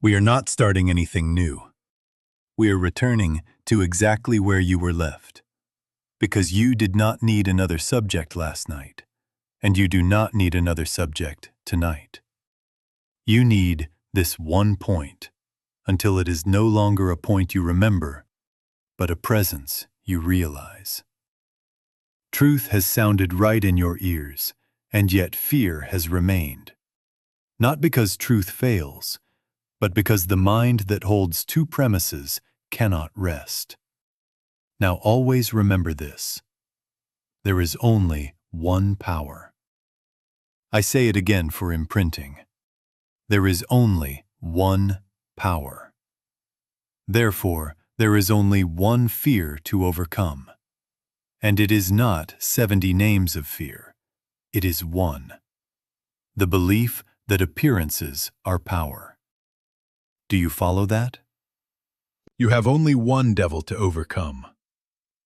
We are not starting anything new. We are returning to exactly where you were left. Because you did not need another subject last night, and you do not need another subject tonight. You need this one point, until it is no longer a point you remember, but a presence you realize. Truth has sounded right in your ears, and yet fear has remained. Not because truth fails, but because the mind that holds two premises cannot rest. Now always remember this. There is only one power. I say it again for imprinting. There is only one power. Therefore, there is only one fear to overcome. And it is not 70 names of fear. It is one. The belief that appearances are power. Do you follow that? You have only one devil to overcome.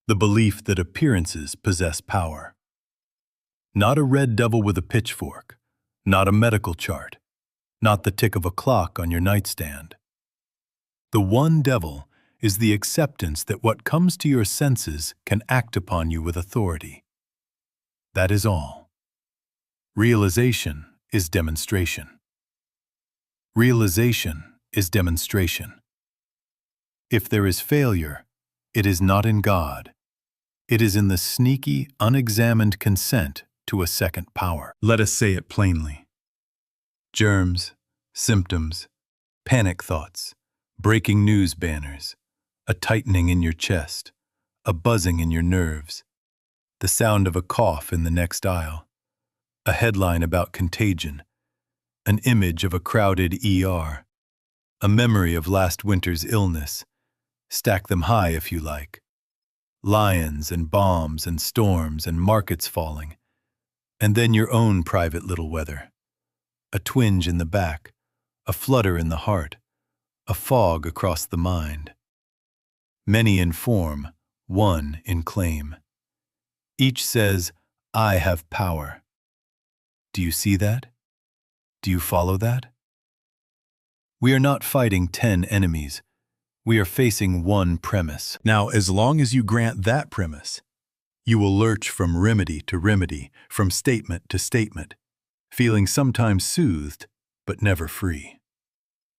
The belief that appearances possess power. Not a red devil with a pitchfork, not a medical chart, not the tick of a clock on your nightstand. The one devil is the acceptance that what comes to your senses can act upon you with authority. That is all. Realization is demonstration. Realization is demonstration. If there is failure, it is not in God. It is in the sneaky, unexamined consent to a second power. Let us say it plainly. Germs, symptoms, panic thoughts, breaking news banners, a tightening in your chest, a buzzing in your nerves, the sound of a cough in the next aisle, a headline about contagion, an image of a crowded ER, a memory of last winter's illness. Stack them high if you like. Lions and bombs and storms and markets falling. And then your own private little weather. A twinge in the back, a flutter in the heart, a fog across the mind. Many in form, one in claim. Each says, I have power. Do you see that? Do you follow that? We are not fighting 10 enemies. We are facing one premise. Now, as long as you grant that premise, you will lurch from remedy to remedy, from statement to statement, feeling sometimes soothed, but never free.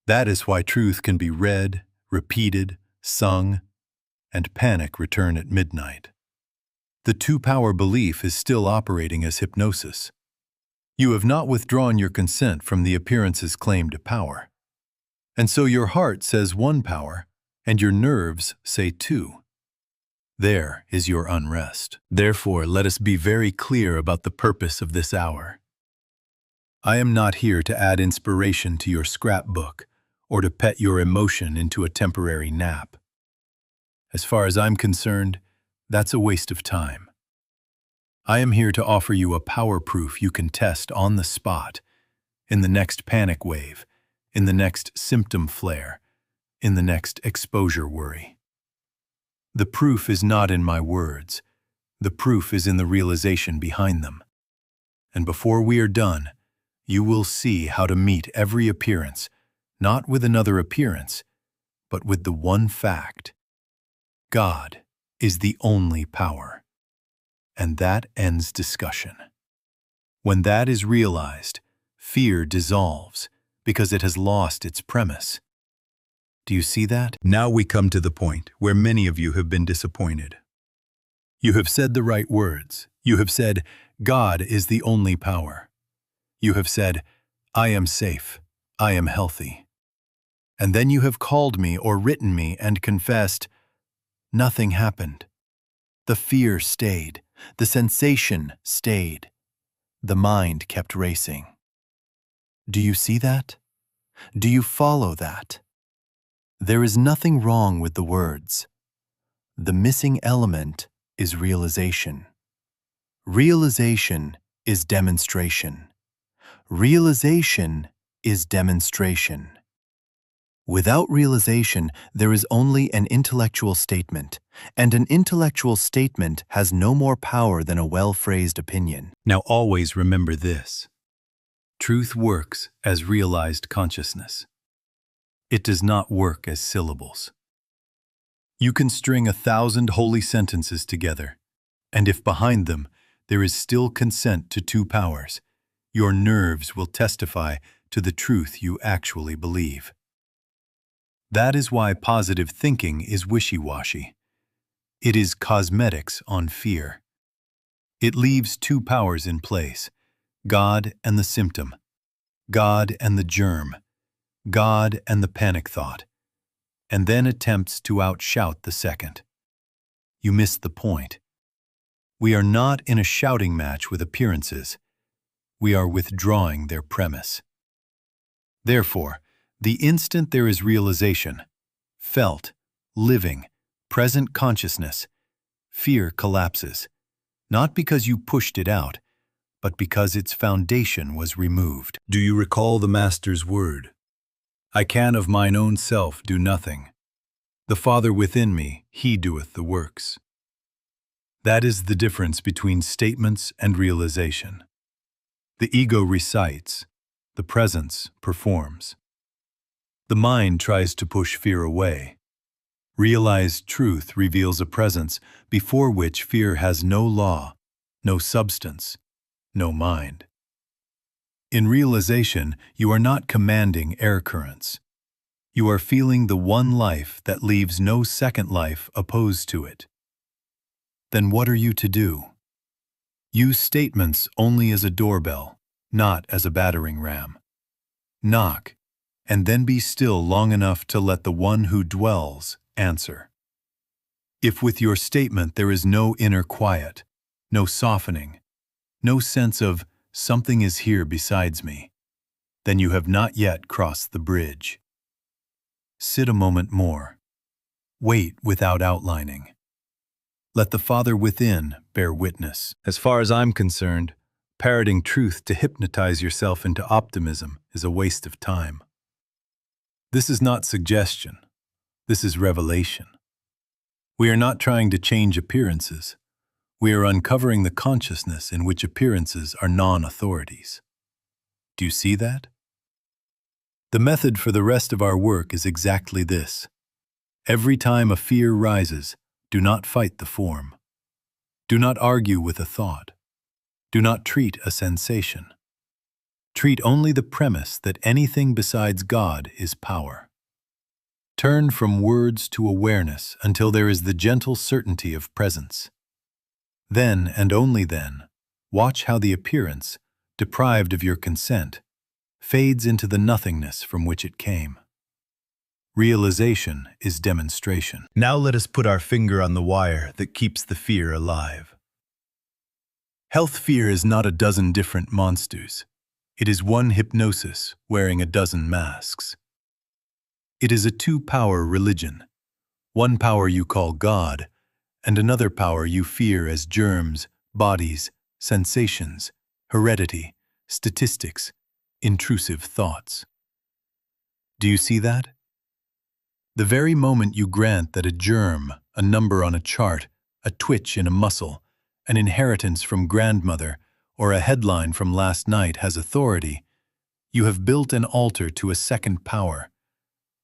That is why truth can be read, repeated, sung, and panic return at midnight. The two-power belief is still operating as hypnosis. You have not withdrawn your consent from the appearance's claim to power. And so your heart says one power, and your nerves say two. There is your unrest. Therefore, let us be very clear about the purpose of this hour. I am not here to add inspiration to your scrapbook or to pet your emotion into a temporary nap. As far as I'm concerned, that's a waste of time. I am here to offer you a power proof you can test on the spot, in the next panic wave, in the next symptom flare, in the next exposure worry. The proof is not in my words. The proof is in the realization behind them. And before we are done, you will see how to meet every appearance, not with another appearance, but with the one fact. God is the only power. And that ends discussion. When that is realized, fear dissolves because it has lost its premise. Do you see that? Now we come to the point where many of you have been disappointed. You have said the right words. You have said, God is the only power. You have said, I am safe. I am healthy. And then you have called me or written me and confessed, nothing happened. The fear stayed. The sensation stayed. The mind kept racing. Do you see that? Do you follow that? There is nothing wrong with the words. The missing element is realization. Realization is demonstration. Realization is demonstration. Without realization, there is only an intellectual statement, and an intellectual statement has no more power than a well-phrased opinion. Now always remember this. Truth works as realized consciousness. It does not work as syllables. You can string 1,000 holy sentences together, and if behind them there is still consent to two powers, your nerves will testify to the truth you actually believe. That is why positive thinking is wishy-washy. It is cosmetics on fear. It leaves two powers in place, God and the symptom, God and the germ, God and the panic thought, and then attempts to outshout the second. You miss the point. We are not in a shouting match with appearances. We are withdrawing their premise. Therefore, the instant there is realization, felt, living, present consciousness, fear collapses, not because you pushed it out, but because its foundation was removed. Do you recall the Master's word? I can of mine own self do nothing. The Father within me, he doeth the works. That is the difference between statements and realization. The ego recites, the presence performs. The mind tries to push fear away. Realized truth reveals a presence before which fear has no law, no substance, no mind. In realization, you are not commanding air currents. You are feeling the one life that leaves no second life opposed to it. Then what are you to do? Use statements only as a doorbell, not as a battering ram. Knock, and then be still long enough to let the one who dwells answer. If with your statement there is no inner quiet, no softening, no sense of something is here besides me, then you have not yet crossed the bridge. Sit a moment more. Wait without outlining. Let the Father within bear witness. As far as I'm concerned, parroting truth to hypnotize yourself into optimism is a waste of time. This is not suggestion. This is revelation. We are not trying to change appearances. We are uncovering the consciousness in which appearances are non-authorities. Do you see that? The method for the rest of our work is exactly this. Every time a fear rises, do not fight the form. Do not argue with a thought. Do not treat a sensation. Treat only the premise that anything besides God is power. Turn from words to awareness until there is the gentle certainty of presence. Then, and only then, watch how the appearance, deprived of your consent, fades into the nothingness from which it came. Realization is demonstration. Now let us put our finger on the wire that keeps the fear alive. Health fear is not a dozen different monsters. It is one hypnosis wearing a dozen masks. It is a two-power religion. One power you call God, and another power you fear as germs, bodies, sensations, heredity, statistics, intrusive thoughts. Do you see that? The very moment you grant that a germ, a number on a chart, a twitch in a muscle, an inheritance from grandmother, or a headline from last night has authority, you have built an altar to a second power,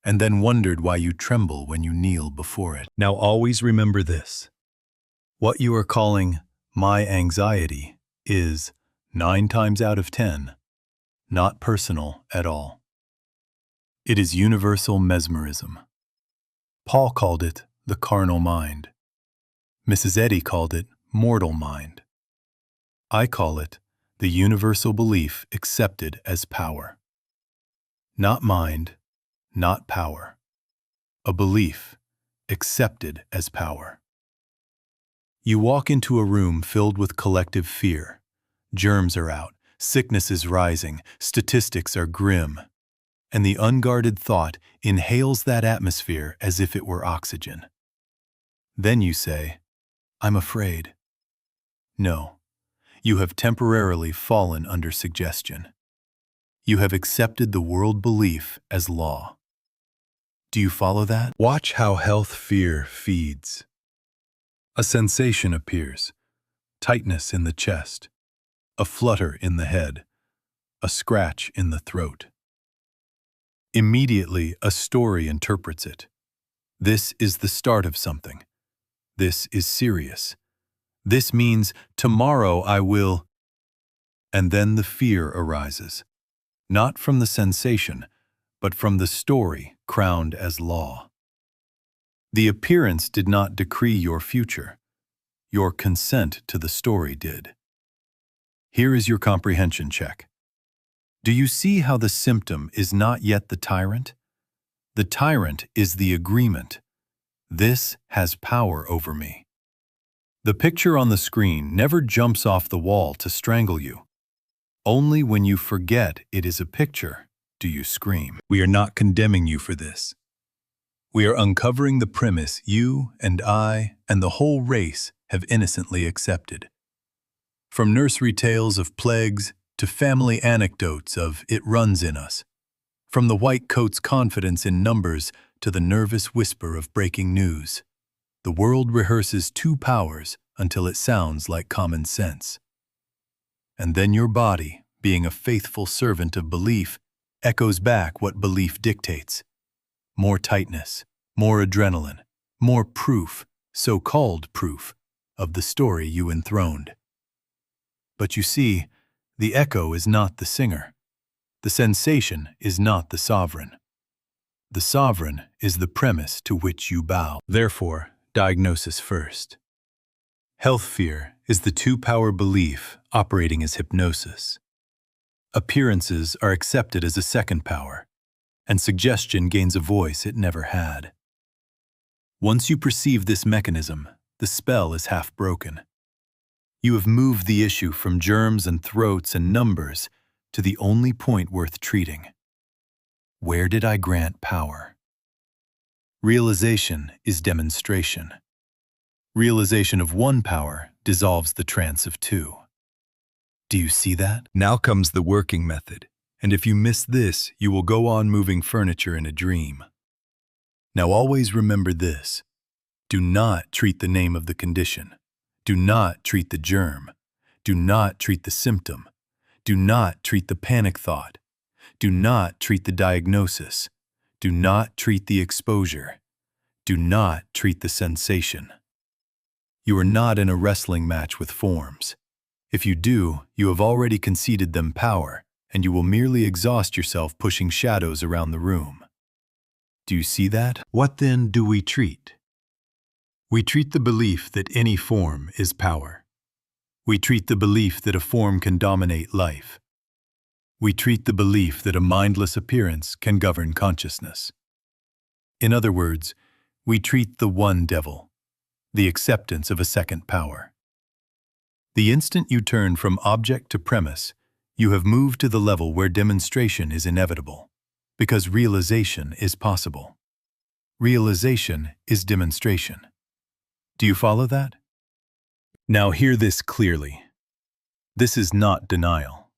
and then wondered why you tremble when you kneel before it. Now always remember this. What you are calling my anxiety is, 9 times out of 10, not personal at all. It is universal mesmerism. Paul called it the carnal mind. Mrs. Eddy called it mortal mind. I call it the universal belief accepted as power. Not mind, not power. A belief accepted as power. You walk into a room filled with collective fear. Germs are out, sickness is rising, statistics are grim. And the unguarded thought inhales that atmosphere as if it were oxygen. Then you say, I'm afraid. No, you have temporarily fallen under suggestion. You have accepted the world belief as law. Do you follow that? Watch how health fear feeds. A sensation appears, tightness in the chest, a flutter in the head, a scratch in the throat. Immediately, a story interprets it. This is the start of something. This is serious. This means tomorrow I will. And then the fear arises, not from the sensation, but from the story crowned as law. The appearance did not decree your future. Your consent to the story did. Here is your comprehension check. Do you see how the symptom is not yet the tyrant? The tyrant is the agreement. This has power over me. The picture on the screen never jumps off the wall to strangle you. Only when you forget it is a picture do you scream. We are not condemning you for this. We are uncovering the premise you and I and the whole race have innocently accepted. From nursery tales of plagues to family anecdotes of "it runs in us," from the white coat's confidence in numbers to the nervous whisper of breaking news, the world rehearses two powers until it sounds like common sense. And then your body, being a faithful servant of belief, echoes back what belief dictates. More tightness, more adrenaline, more proof, so-called proof, of the story you enthroned. But you see, the echo is not the singer. The sensation is not the sovereign. The sovereign is the premise to which you bow. Therefore, diagnosis first. Health fear is the two-power belief operating as hypnosis. Appearances are accepted as a second power, and suggestion gains a voice it never had. Once you perceive this mechanism, the spell is half broken. You have moved the issue from germs and throats and numbers to the only point worth treating. Where did I grant power? Realization is demonstration. Realization of one power dissolves the trance of two. Do you see that? Now comes the working method, and if you miss this, you will go on moving furniture in a dream. Now always remember this. Do not treat the name of the condition. Do not treat the germ. Do not treat the symptom. Do not treat the panic thought. Do not treat the diagnosis. Do not treat the exposure. Do not treat the sensation. You are not in a wrestling match with forms. If you do, you have already conceded them power, and you will merely exhaust yourself pushing shadows around the room. Do you see that? What then do we treat? We treat the belief that any form is power. We treat the belief that a form can dominate life. We treat the belief that a mindless appearance can govern consciousness. In other words, we treat the one devil, the acceptance of a second power. The instant you turn from object to premise, you have moved to the level where demonstration is inevitable, because realization is possible. Realization is demonstration. Do you follow that? Now hear this clearly. This is not denial.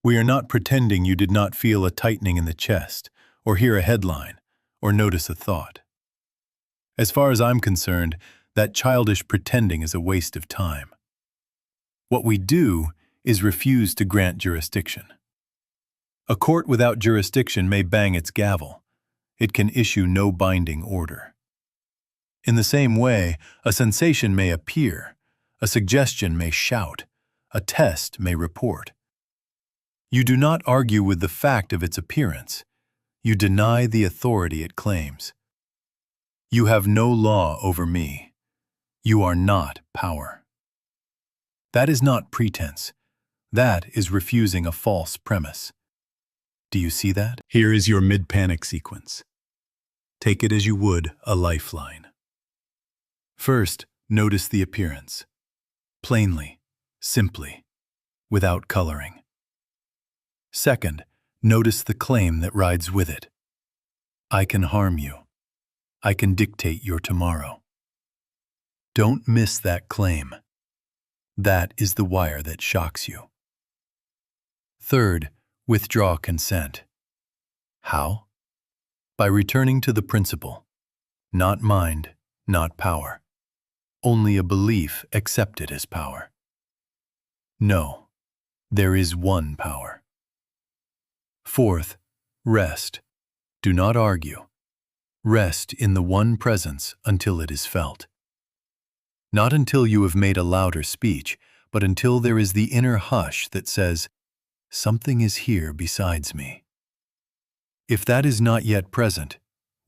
We are not pretending you did not feel a tightening in the chest, or hear a headline, or notice a thought. As far as I'm concerned, that childish pretending is a waste of time. What we do is refuse to grant jurisdiction. A court without jurisdiction may bang its gavel. It can issue no binding order. In the same way, a sensation may appear, a suggestion may shout, a test may report. You do not argue with the fact of its appearance. You deny the authority it claims. You have no law over me. You are not power. That is not pretense. That is refusing a false premise. Do you see that? Here is your mid-panic sequence. Take it as you would a lifeline. First, notice the appearance. Plainly, simply, without coloring. Second, notice the claim that rides with it. I can harm you. I can dictate your tomorrow. Don't miss that claim. That is the wire that shocks you. Third, withdraw consent. How? By returning to the principle. Not mind, not power. Only a belief accepted as power. No, there is one power. Fourth, rest. Do not argue. Rest in the one presence until it is felt. Not until you have made a louder speech, but until there is the inner hush that says, "Something is here besides me." If that is not yet present,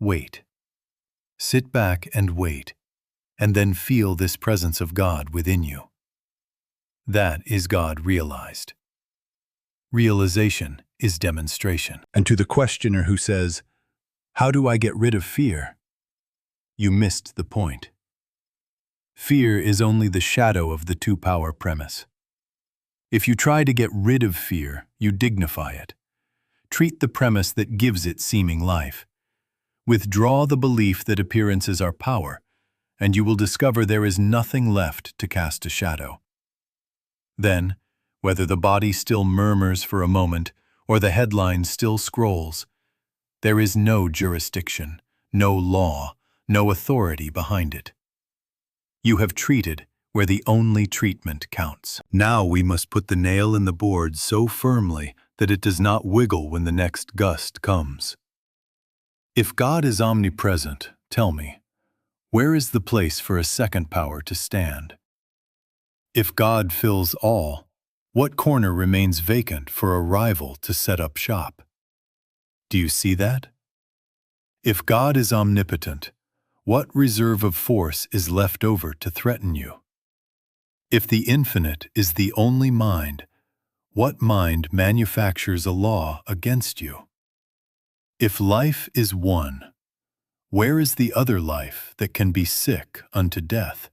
wait. Sit back and wait, and then feel this presence of God within you. That is God realized. Realization is demonstration. And to the questioner who says, "How do I get rid of fear?" You missed the point. Fear is only the shadow of the two-power premise. If you try to get rid of fear, you dignify it. Treat the premise that gives it seeming life. Withdraw the belief that appearances are power, and you will discover there is nothing left to cast a shadow. Then, whether the body still murmurs for a moment or the headline still scrolls, there is no jurisdiction, no law, no authority behind it. You have treated where the only treatment counts. Now we must put the nail in the board so firmly that it does not wiggle when the next gust comes. If God is omnipresent, tell me, where is the place for a second power to stand? If God fills all, what corner remains vacant for a rival to set up shop? Do you see that? If God is omnipotent, what reserve of force is left over to threaten you? If the infinite is the only mind, what mind manufactures a law against you? If life is one, where is the other life that can be sick unto death?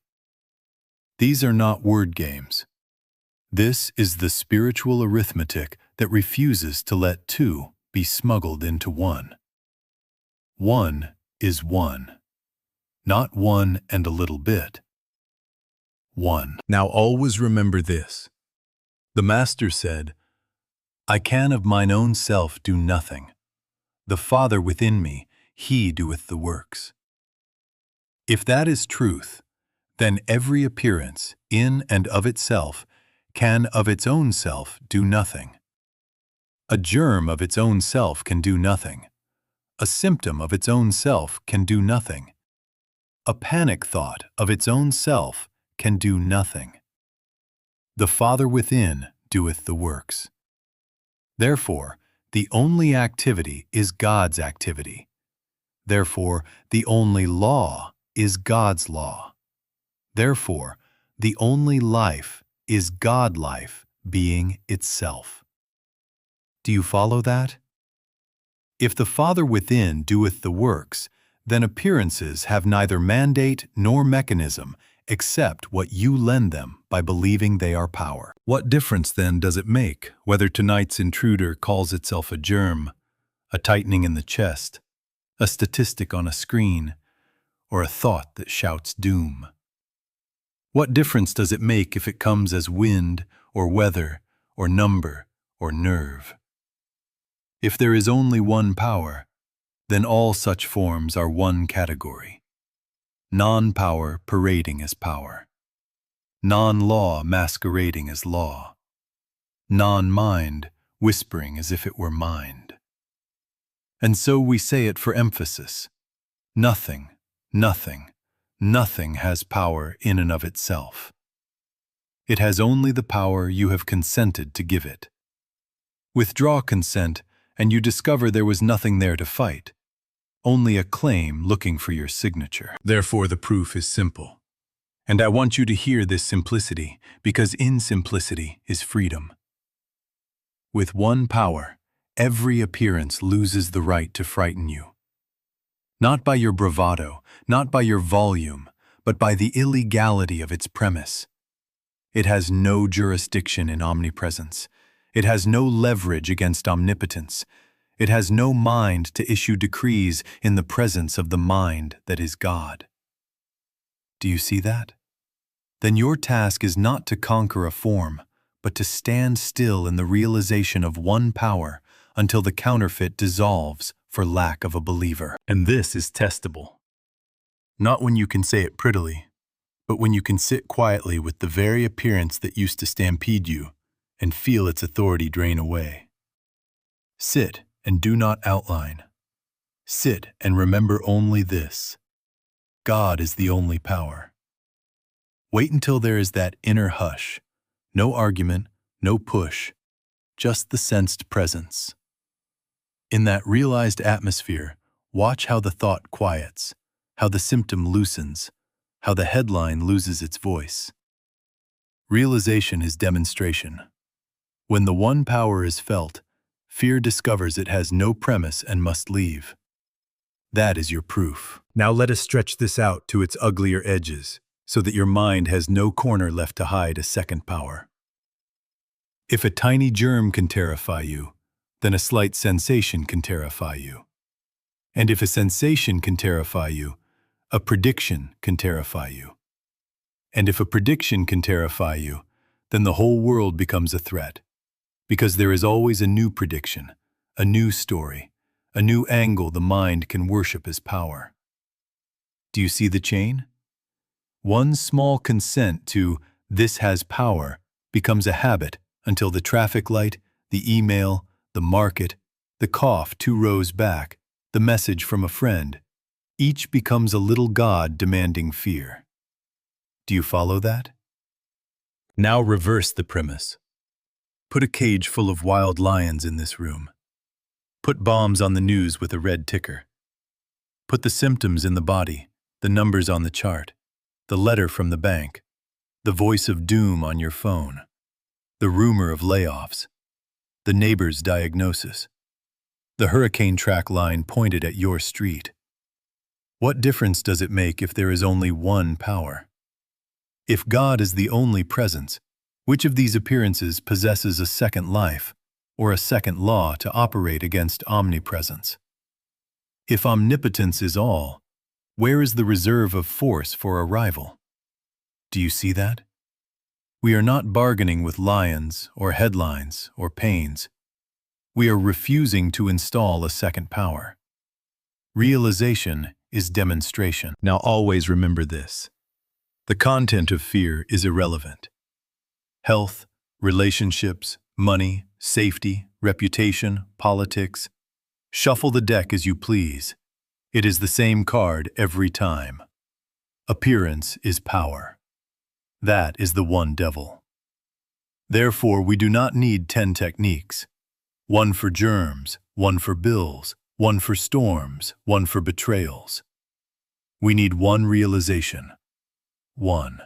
These are not word games. This is the spiritual arithmetic that refuses to let two be smuggled into one. One is one. Not one and a little bit. One. Now always remember this. The Master said, "I can of mine own self do nothing. The Father within me, He doeth the works." If that is truth, then every appearance in and of itself can of its own self do nothing. A germ of its own self can do nothing. A symptom of its own self can do nothing. A panic thought of its own self can do nothing. The Father within doeth the works. Therefore, the only activity is God's activity. Therefore, the only law is God's law. Therefore, the only life is God life being itself. Do you follow that? If the Father within doeth the works, then appearances have neither mandate nor mechanism except what you lend them by believing they are power. What difference then does it make whether tonight's intruder calls itself a germ, a tightening in the chest, a statistic on a screen, or a thought that shouts doom? What difference does it make if it comes as wind or weather or number or nerve? If there is only one power, then all such forms are one category. Non-power parading as power. Non-law masquerading as law. Non-mind whispering as if it were mind. And so we say it for emphasis. Nothing, nothing, nothing has power in and of itself. It has only the power you have consented to give it. Withdraw consent, and you discover there was nothing there to fight. Only a claim looking for your signature. Therefore, the proof is simple. And I want you to hear this simplicity, because in simplicity is freedom. With one power, every appearance loses the right to frighten you. Not by your bravado, not by your volume, but by the illegality of its premise. It has no jurisdiction in omnipresence. It has no leverage against omnipotence. It has no mind to issue decrees in the presence of the mind that is God. Do you see that? Then your task is not to conquer a form, but to stand still in the realization of one power until the counterfeit dissolves for lack of a believer. And this is testable. Not when you can say it prettily, but when you can sit quietly with the very appearance that used to stampede you and feel its authority drain away. Sit and do not outline. Sit and remember only this: God is the only power. Wait until there is that inner hush. No argument, no push, just the sensed presence. In that realized atmosphere, watch how the thought quiets, how the symptom loosens, how the headline loses its voice. Realization is demonstration. When the one power is felt, fear discovers it has no premise and must leave. That is your proof. Now let us stretch this out to its uglier edges, so that your mind has no corner left to hide a second power. If a tiny germ can terrify you, then a slight sensation can terrify you. And if a sensation can terrify you, a prediction can terrify you. And if a prediction can terrify you, then the whole world becomes a threat. Because there is always a new prediction, a new story, a new angle the mind can worship as power. Do you see the chain? One small consent to "this has power" becomes a habit until the traffic light, the email, the market, the cough 2 rows back, the message from a friend, each becomes a little god demanding fear. Do you follow that? Now reverse the premise. Put a cage full of wild lions in this room. Put bombs on the news with a red ticker. Put the symptoms in the body, the numbers on the chart, the letter from the bank, the voice of doom on your phone, the rumor of layoffs, the neighbor's diagnosis, the hurricane track line pointed at your street. What difference does it make if there is only one power? If God is the only presence, which of these appearances possesses a second life or a second law to operate against omnipresence? If omnipotence is all, where is the reserve of force for a rival? Do you see that? We are not bargaining with lions or headlines or pains. We are refusing to install a second power. Realization is demonstration. Now always remember this: the content of fear is irrelevant. Health, relationships, money, safety, reputation, politics. Shuffle the deck as you please. It is the same card every time. Appearance is power. That is the one devil. Therefore, we do not need 10 techniques. One for germs, one for bills, one for storms, one for betrayals. We need one realization. One.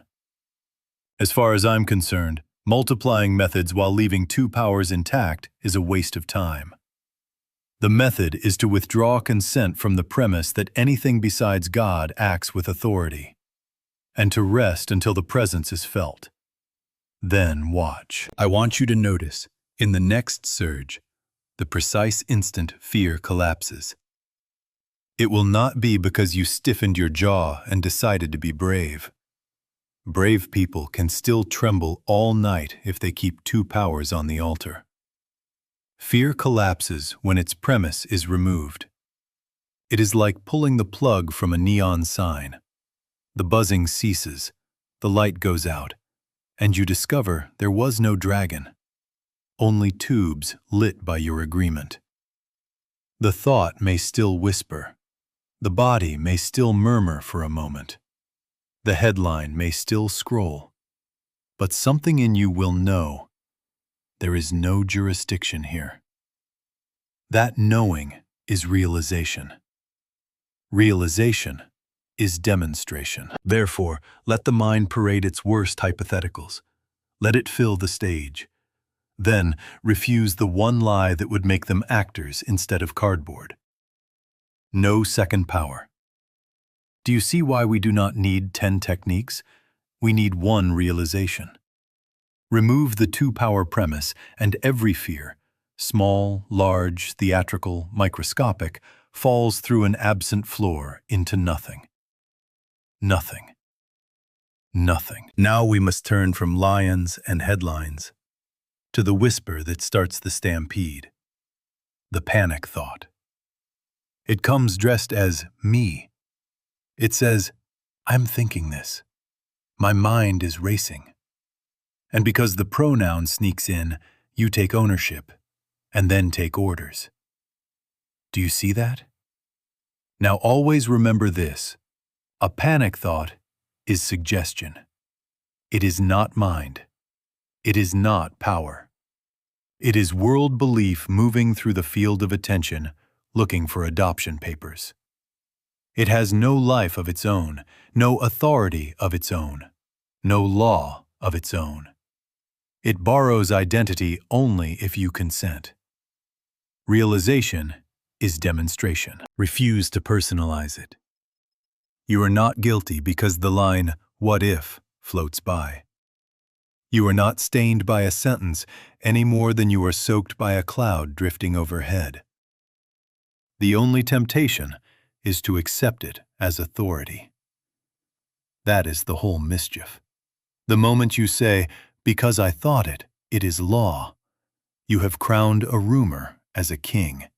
As far as I'm concerned, multiplying methods while leaving 2 powers intact is a waste of time. The method is to withdraw consent from the premise that anything besides God acts with authority, and to rest until the presence is felt. Then watch. I want you to notice, in the next surge, the precise instant fear collapses. It will not be because you stiffened your jaw and decided to be brave. Brave people can still tremble all night if they keep 2 powers on the altar. Fear collapses when its premise is removed. It is like pulling the plug from a neon sign. The buzzing ceases, the light goes out, and you discover there was no dragon, only tubes lit by your agreement. The thought may still whisper, the body may still murmur for a moment, the headline may still scroll, but something in you will know there is no jurisdiction here. That knowing is realization. Realization is demonstration. Therefore, let the mind parade its worst hypotheticals. Let it fill the stage. Then, refuse the one lie that would make them actors instead of cardboard. No second power. Do you see why we do not need 10 techniques? We need one realization. Remove the 2-power premise, and every fear, small, large, theatrical, microscopic, falls through an absent floor into nothing. Nothing. Nothing. Now we must turn from lions and headlines to the whisper that starts the stampede, the panic thought. It comes dressed as me. It says, I'm thinking this. My mind is racing. And because the pronoun sneaks in, you take ownership, and then take orders. Do you see that? Now always remember this. A panic thought is suggestion. It is not mind. It is not power. It is world belief moving through the field of attention, looking for adoption papers. It has no life of its own, no authority of its own, no law of its own. It borrows identity only if you consent. Realization is demonstration. Refuse to personalize it. You are not guilty because the line, "What if?" floats by. You are not stained by a sentence any more than you are soaked by a cloud drifting overhead. The only temptation is to accept it as authority. That is the whole mischief. The moment you say, "Because I thought it, it is law," you have crowned a rumor as a king.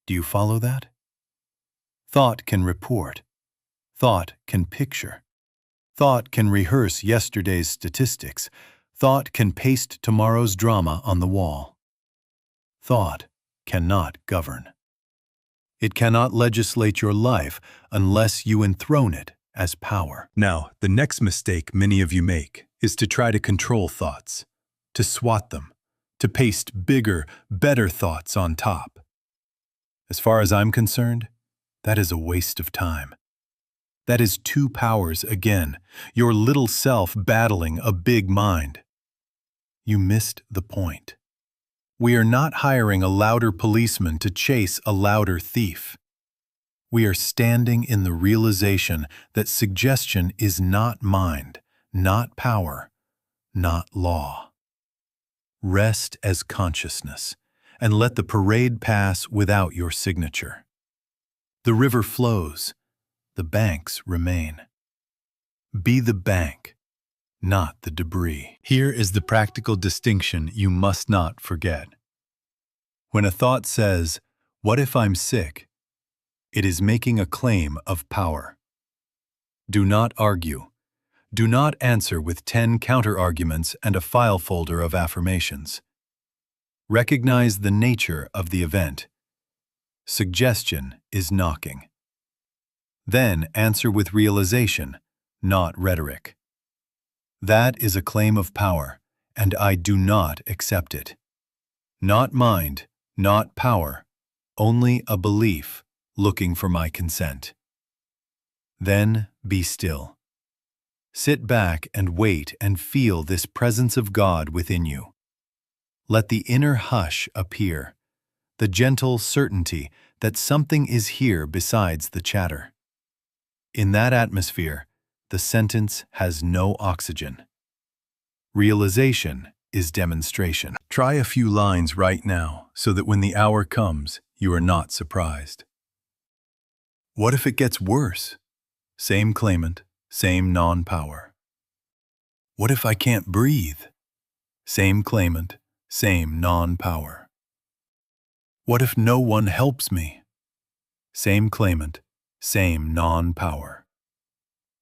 Do you follow that? Thought can report. Thought can picture. Thought can rehearse yesterday's statistics. Thought can paste tomorrow's drama on the wall. Thought cannot govern. It cannot legislate your life unless you enthrone it as power. Now, the next mistake many of you make is to try to control thoughts, to swat them, to paste bigger, better thoughts on top. As far as I'm concerned, that is a waste of time. That is two powers again, your little self battling a big mind. You missed the point. We are not hiring a louder policeman to chase a louder thief. We are standing in the realization that suggestion is not mind, not power, not law. Rest as consciousness, and let the parade pass without your signature. The river flows, the banks remain. Be the bank, not the debris. Here is the practical distinction you must not forget. When a thought says, "What if I'm sick?" it is making a claim of power. Do not argue. Do not answer with 10 counter-arguments and a file folder of affirmations. Recognize the nature of the event. Suggestion is knocking. Then answer with realization, not rhetoric. That is a claim of power, and I do not accept it. Not mind, not power, only a belief looking for my consent. Then be still. Sit back and wait and feel this presence of God within you. Let the inner hush appear, the gentle certainty that something is here besides the chatter. In that atmosphere, the sentence has no oxygen. Realization is demonstration. Try a few lines right now so that when the hour comes, you are not surprised. What if it gets worse? Same claimant, same non-power. What if I can't breathe? Same claimant, same non-power. What if no one helps me? Same claimant, same non-power.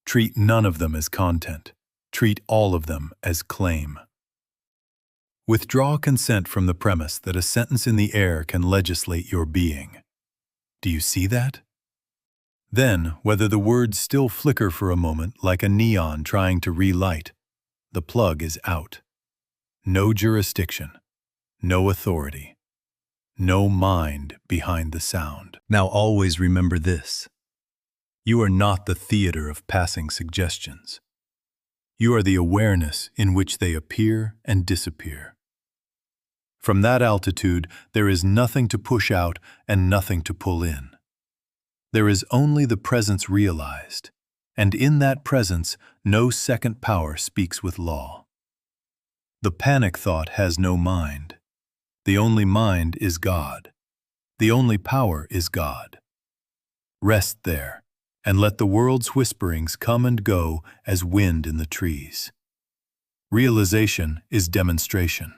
Treat none of them as content. Treat all of them as claim. Withdraw consent from the premise that a sentence in the air can legislate your being. Do you see that? Then, whether the words still flicker for a moment like a neon trying to relight, the plug is out. No jurisdiction, no authority, no mind behind the sound. Now always remember this. You are not the theater of passing suggestions. You are the awareness in which they appear and disappear. From that altitude, there is nothing to push out and nothing to pull in. There is only the presence realized, and in that presence, no second power speaks with law. The panic thought has no mind. The only mind is God. The only power is God. Rest there, and let the world's whisperings come and go as wind in the trees. Realization is demonstration.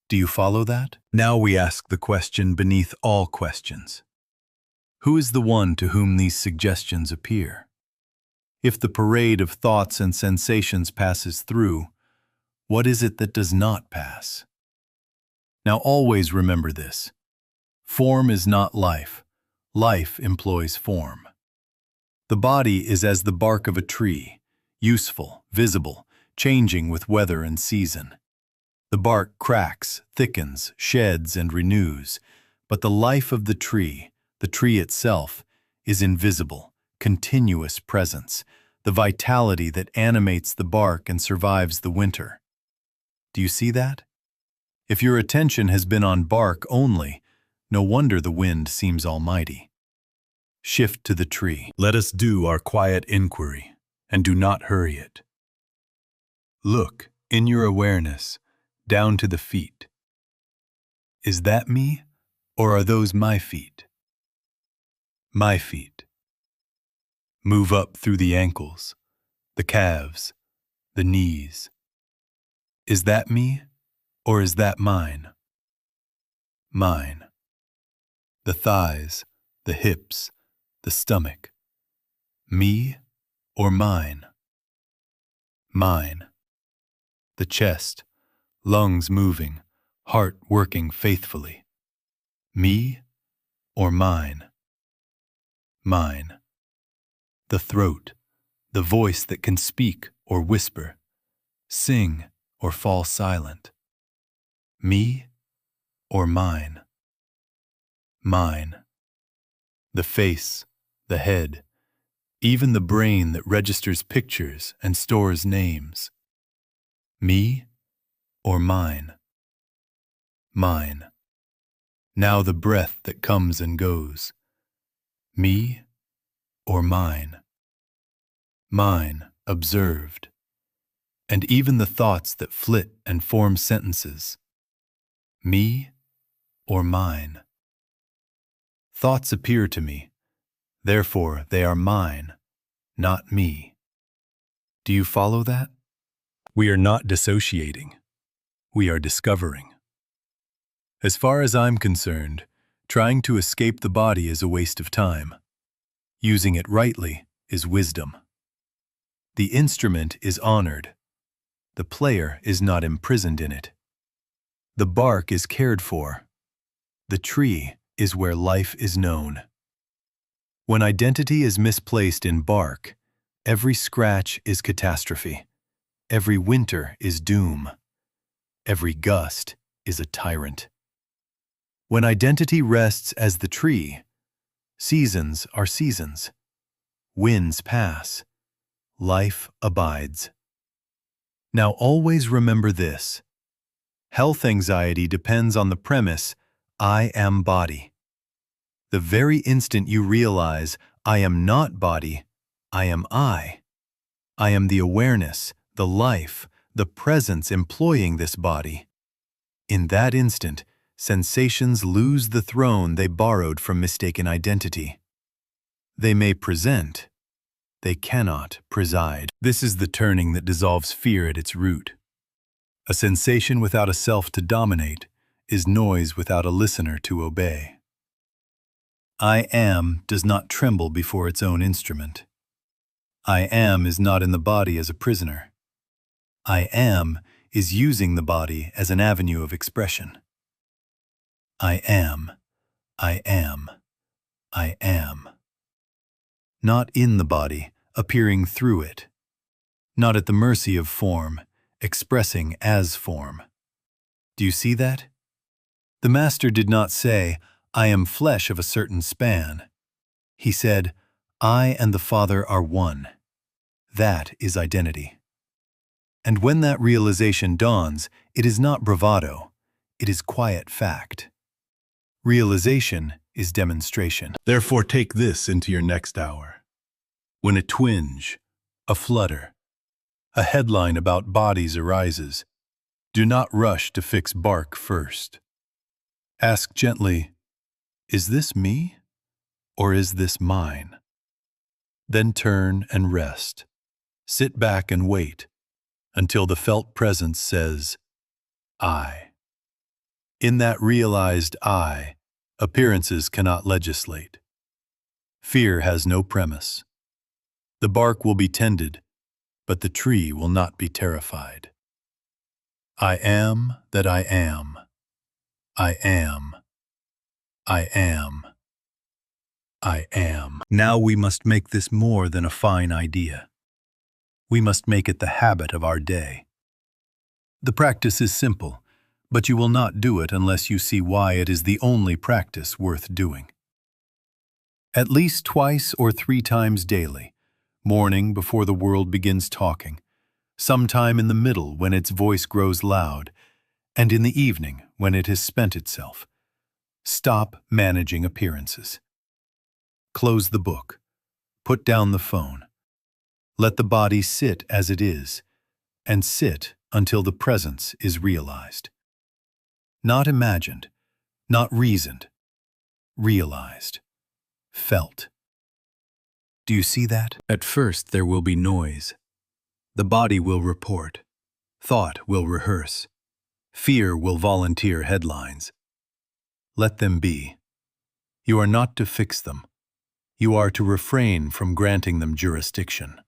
Do you follow that? Now we ask the question beneath all questions. Who is the one to whom these suggestions appear? If the parade of thoughts and sensations passes through, what is it that does not pass? Now always remember this. Form is not life. Life employs form. The body is as the bark of a tree, useful, visible, changing with weather and season. The bark cracks, thickens, sheds, and renews, but the life of the tree itself, is invisible, continuous presence, the vitality that animates the bark and survives the winter. Do you see that? If your attention has been on bark only, no wonder the wind seems almighty. Shift to the tree. Let us do our quiet inquiry, and do not hurry it. Look, in your awareness, down to the feet. Is that me, or are those my feet? My feet. Move up through the ankles, the calves, the knees. Is that me, or is that mine? Mine. The thighs, the hips, the stomach. Me or mine? Mine. The chest, lungs moving, heart working faithfully. Me or mine? Mine. The throat, the voice that can speak or whisper, sing or fall silent. Me or mine? Mine. The face, the head, even the brain that registers pictures and stores names. Me or mine? Mine. Now the breath that comes and goes. Me or mine? Mine, observed. And even the thoughts that flit and form sentences. Me or mine? Thoughts appear to me, therefore they are mine, not me. Do you follow that? We are not dissociating. We are discovering. As far as I'm concerned, trying to escape the body is a waste of time. Using it rightly is wisdom. The instrument is honored. The player is not imprisoned in it. The bark is cared for. The tree is where life is known. When identity is misplaced in bark, every scratch is catastrophe. Every winter is doom. Every gust is a tyrant. When identity rests as the tree, seasons are seasons. Winds pass. Life abides. Now always remember this. Health anxiety depends on the premise, I am body. The very instant you realize, I am not body, I am I. I am the awareness, the life, the presence employing this body. In that instant, sensations lose the throne they borrowed from mistaken identity. They may present, they cannot preside. This is the turning that dissolves fear at its root. A sensation without a self to dominate is noise without a listener to obey. I am does not tremble before its own instrument. I am is not in the body as a prisoner. I am is using the body as an avenue of expression. I am, I am, I am. Not in the body, appearing through it. Not at the mercy of form, expressing as form. Do you see that? The Master did not say, I am flesh of a certain span. He said, I and the Father are one. That is identity. And when that realization dawns, it is not bravado, it is quiet fact. Realization is demonstration. Therefore take this into your next hour. When a twinge, a flutter, a headline about bodies arises, do not rush to fix bark first. Ask gently, is this me or is this mine? Then turn and rest. Sit back and wait until the felt presence says, I. In that realized I, appearances cannot legislate. Fear has no premise. The bark will be tended, but the tree will not be terrified. I am that I am. I am. I am. I am. Now we must make this more than a fine idea. We must make it the habit of our day. The practice is simple, but you will not do it unless you see why it is the only practice worth doing. At least twice or 3 times daily, morning before the world begins talking, sometime in the middle when its voice grows loud, and in the evening when it has spent itself. Stop managing appearances. Close the book. Put down the phone. Let the body sit as it is, and sit until the presence is realized. Not imagined, not reasoned, realized, felt. Do you see that? At first there will be noise. The body will report. Thought will rehearse. Fear will volunteer headlines. Let them be. You are not to fix them. You are to refrain from granting them jurisdiction.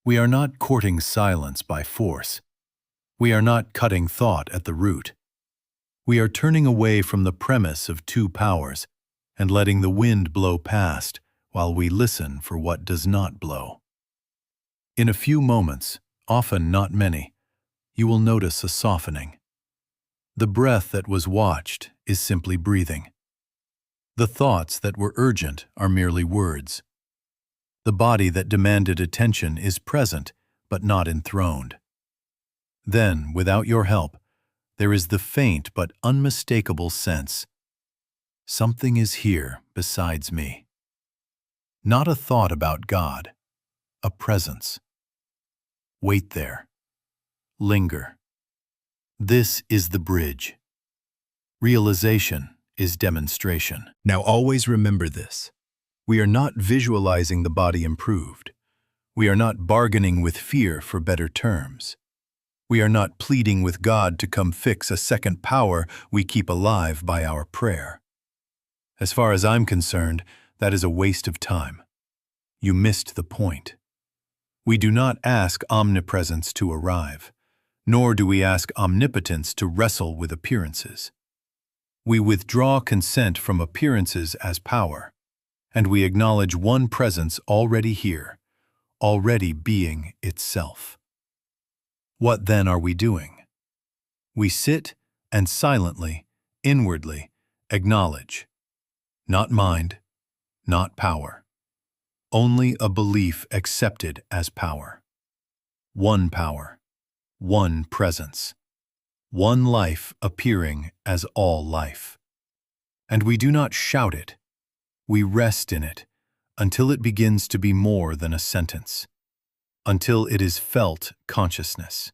We are not courting silence by force. We are not cutting thought at the root. We are turning away from the premise of 2 powers and letting the wind blow past while we listen for what does not blow. In a few moments, often not many, you will notice a softening. The breath that was watched is simply breathing. The thoughts that were urgent are merely words. The body that demanded attention is present, but not enthroned. Then, without your help, there is the faint but unmistakable sense, something is here besides me. Not a thought about God, a presence. Wait there. Linger. This is the bridge. Realization is demonstration. Now always remember this. We are not visualizing the body improved. We are not bargaining with fear for better terms. We are not pleading with God to come fix a second power we keep alive by our prayer. As far as I'm concerned, that is a waste of time. You missed the point. We do not ask omnipresence to arrive, nor do we ask omnipotence to wrestle with appearances. We withdraw consent from appearances as power, and we acknowledge one presence already here, already being itself. What then are we doing? We sit and silently, inwardly, acknowledge. Not mind, not power. Only a belief accepted as power. One power, one presence. One life appearing as all life. And we do not shout it. We rest in it until it begins to be more than a sentence, until it is felt consciousness.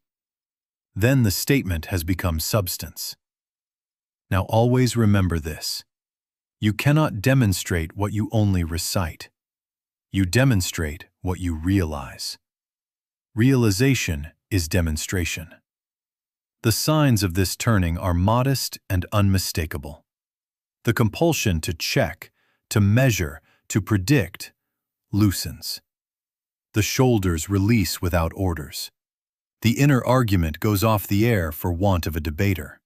Then the statement has become substance. Now always remember this. You cannot demonstrate what you only recite. You demonstrate what you realize. Realization is demonstration. The signs of this turning are modest and unmistakable. The compulsion to check, to measure, to predict, loosens. The shoulders release without orders. The inner argument goes off the air for want of a debater.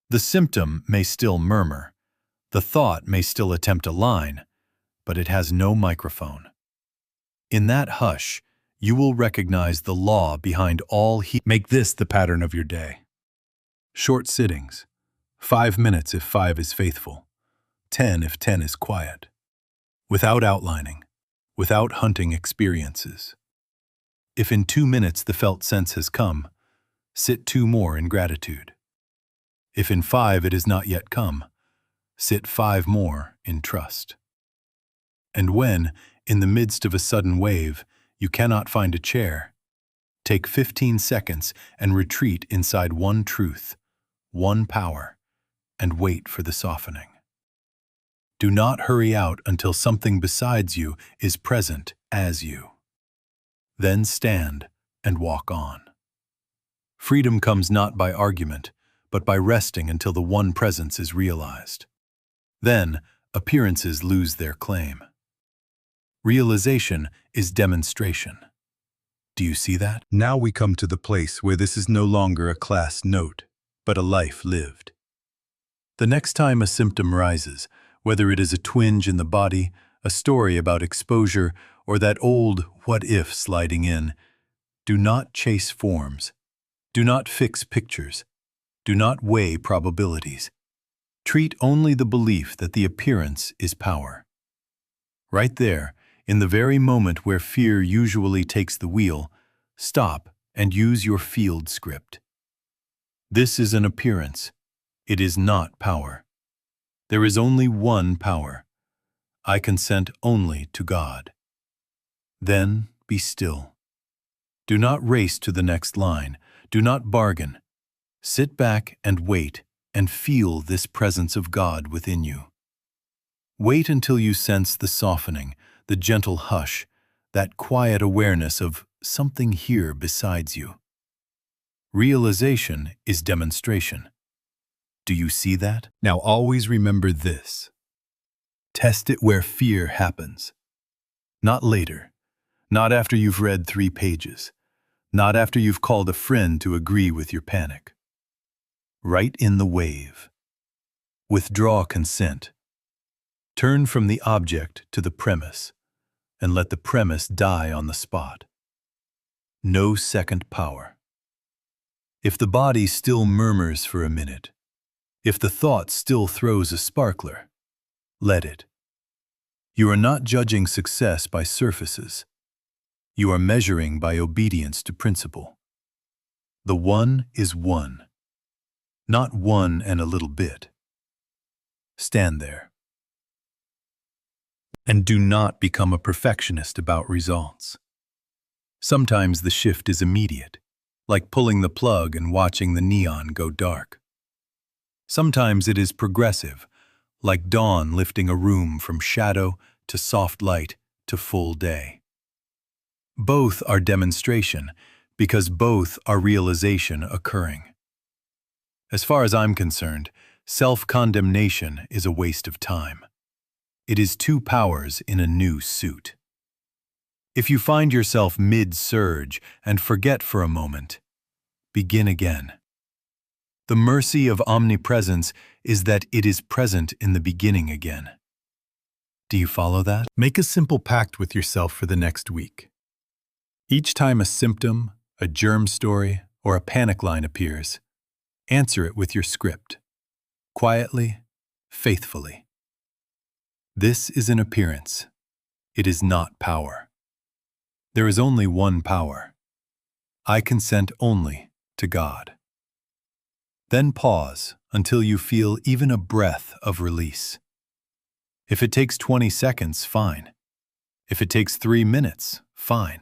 The symptom may still murmur. The thought may still attempt a line, but it has no microphone. In that hush, you will recognize the law behind all Make this the pattern of your day. Short sittings, 5 minutes if 5 is faithful, 10 if 10 is quiet. Without outlining, without hunting experiences. If in 2 minutes the felt sense has come, sit 2 more in gratitude. If in 5 it has not yet come, sit 5 more in trust. And when, in the midst of a sudden wave, you cannot find a chair, take 15 seconds and retreat inside one truth, one power, and wait for the softening. Do not hurry out until something besides you is present as you. Then stand and walk on. Freedom comes not by argument, but by resting until the one presence is realized. Then, appearances lose their claim. Realization is demonstration. Do you see that? Now we come to the place where this is no longer a class note, but a life lived. The next time a symptom rises, Whether it is a twinge in the body, a story about exposure, or that old what-if sliding in, do not chase forms. Do not fix pictures. Do not weigh probabilities. Treat only the belief that the appearance is power. Right there, in the very moment where fear usually takes the wheel, stop and use your field script. This is an appearance. It is not power. There is only one power. I consent only to God. Then be still. Do not race to the next line. Do not bargain. Sit back and wait and feel this presence of God within you. Wait until you sense the softening, the gentle hush, that quiet awareness of something here besides you. Realization is demonstration. Do you see that? Now always remember this. Test it where fear happens. Not later. Not after you've read 3 pages. Not after you've called a friend to agree with your panic. Right in the wave. Withdraw consent. Turn from the object to the premise, and let the premise die on the spot. No second power. If the body still murmurs for a minute, if the thought still throws a sparkler, let it. You are not judging success by surfaces. You are measuring by obedience to principle. The one is one, not one and a little bit. Stand there. And do not become a perfectionist about results. Sometimes the shift is immediate, like pulling the plug and watching the neon go dark. Sometimes it is progressive, like dawn lifting a room from shadow to soft light to full day. Both are demonstration, because both are realization occurring. As far as I'm concerned, self-condemnation is a waste of time. It is 2 powers in a new suit. If you find yourself mid-surge and forget for a moment, begin again. The mercy of omnipresence is that it is present in the beginning again. Do you follow that? Make a simple pact with yourself for the next week. Each time a symptom, a germ story, or a panic line appears, answer it with your script. Quietly, faithfully. This is an appearance. It is not power. There is only one power. I consent only to God. Then pause until you feel even a breath of release. If it takes 20 seconds, fine. If it takes 3 minutes, fine.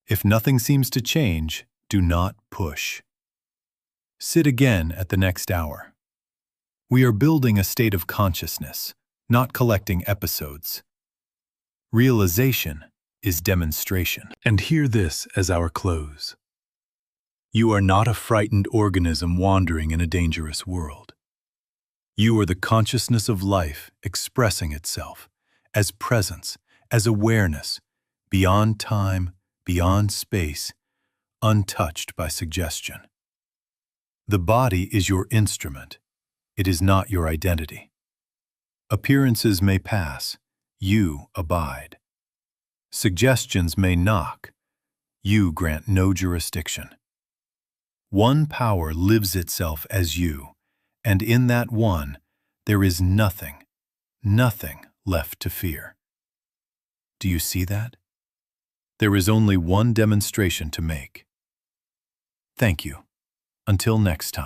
If nothing seems to change, do not push. Sit again at the next hour. We are building a state of consciousness, not collecting episodes. Realization is demonstration. And hear this as our close. You are not a frightened organism wandering in a dangerous world. You are the consciousness of life expressing itself as presence, as awareness, beyond time, beyond space, untouched by suggestion. The body is your instrument. It is not your identity. Appearances may pass. You abide. Suggestions may knock. You grant no jurisdiction. One power lives itself as you, and in that one, there is nothing, nothing left to fear. Do you see that? There is only one demonstration to make. Thank you. Until next time.